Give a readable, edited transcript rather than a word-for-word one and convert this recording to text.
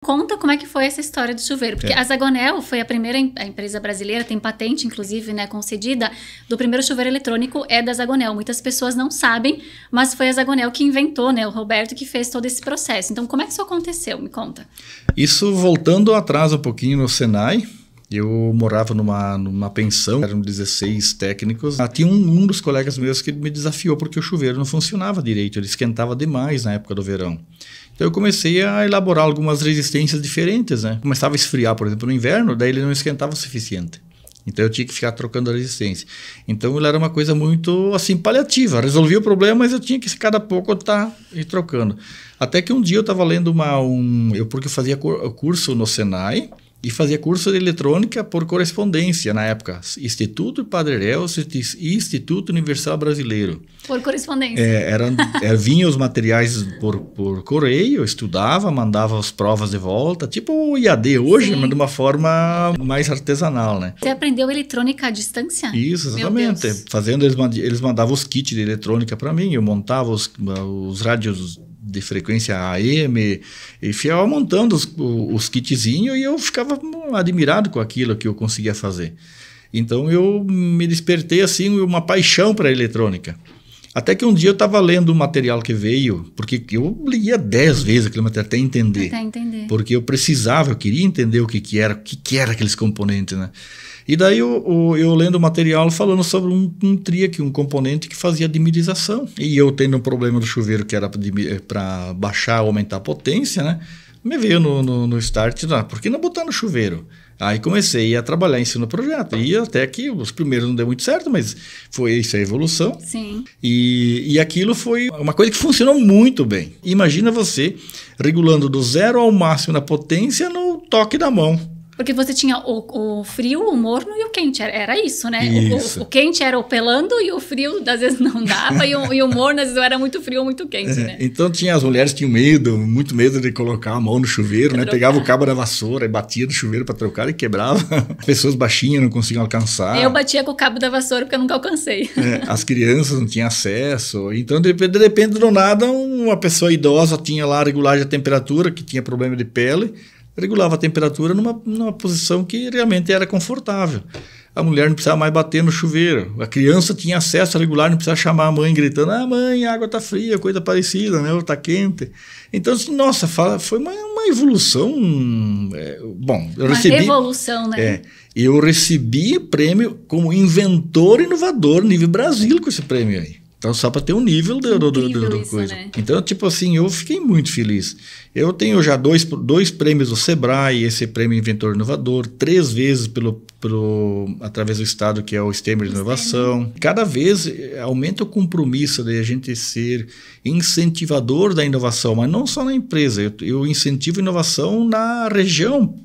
Conta como é que foi essa história do chuveiro, porque a Zagonel foi a primeira a empresa brasileira, tem patente inclusive, né, concedida, do primeiro chuveiro eletrônico é da Zagonel. Muitas pessoas não sabem, mas foi a Zagonel que inventou, né, o Roberto que fez todo esse processo. Então como é que isso aconteceu? Me conta. Isso voltando atrás um pouquinho no Senai, eu morava numa pensão, eram 16 técnicos. Tinha um dos colegas meus que me desafiou porque o chuveiro não funcionava direito, ele esquentava demais na época do verão. Então eu comecei a elaborar algumas resistências diferentes, né? Começava a esfriar, por exemplo, no inverno, daí ele não esquentava o suficiente. Então eu tinha que ficar trocando a resistência. Então ele era uma coisa muito assim paliativa, resolvia o problema, mas eu tinha que cada pouco estar trocando. Até que um dia eu estava lendo porque eu fazia curso no Senai, e fazia curso de eletrônica por correspondência na época. Instituto Padre Elcio e Instituto Universal Brasileiro. Por correspondência. Vinham os materiais por correio, eu estudava, mandava as provas de volta, tipo o IAD hoje, mas de uma forma mais artesanal, né? Você aprendeu eletrônica à distância? Isso, exatamente. Fazendo, eles mandavam os kits de eletrônica para mim, eu montava os rádios de frequência AM, e ficava montando os kitzinhos e eu ficava admirado com aquilo que eu conseguia fazer. Então eu me despertei assim uma paixão para a eletrônica. Até que um dia eu estava lendo um material que veio, porque eu lia 10 vezes aquele material até entender. Porque eu queria entender o que era aqueles componentes, né? E daí eu lendo o material falando sobre um triac, um componente que fazia dimerização. E eu tendo um problema do chuveiro que era para baixar ou aumentar a potência, né? Me veio no start, por que não botar no chuveiro? Aí comecei a trabalhar em cima do projeto. E até que os primeiros não deu muito certo, mas foi isso a evolução. Sim. E aquilo foi uma coisa que funcionou muito bem. Imagina você regulando do 0 ao máximo na potência no toque da mão. Porque você tinha o frio, o morno e o quente. Era isso, né? Isso. O quente era o pelando e o frio, às vezes, não dava. e o morno, às vezes, era muito frio ou muito quente, né? Então, as mulheres tinham muito medo de colocar a mão no chuveiro, né? Pegava o cabo da vassoura e batia no chuveiro para trocar e quebrava. Pessoas baixinhas não conseguiam alcançar. Eu batia com o cabo da vassoura porque eu nunca alcancei. As crianças não tinham acesso. Então, de repente, do nada, uma pessoa idosa tinha lá a regulagem da temperatura, que tinha problema de pele, regulava a temperatura numa posição que realmente era confortável. A mulher não precisava mais bater no chuveiro. A criança tinha acesso a regular, não precisava chamar a mãe gritando: mãe, a água está fria, coisa parecida, né? Ou está quente. Então, assim, nossa, foi uma evolução. Revolução, né? Eu recebi prêmio como inventor inovador nível Brasil com esse prêmio aí. Então, só para ter um nível da coisa. Né? Então, tipo assim, eu fiquei muito feliz. Eu tenho já dois prêmios do Sebrae, esse prêmio Inventor Inovador, 3 vezes através do Estado, que é o STEM de Inovação. Cada vez aumenta o compromisso de a gente ser incentivador da inovação, mas não só na empresa. Eu incentivo inovação na região.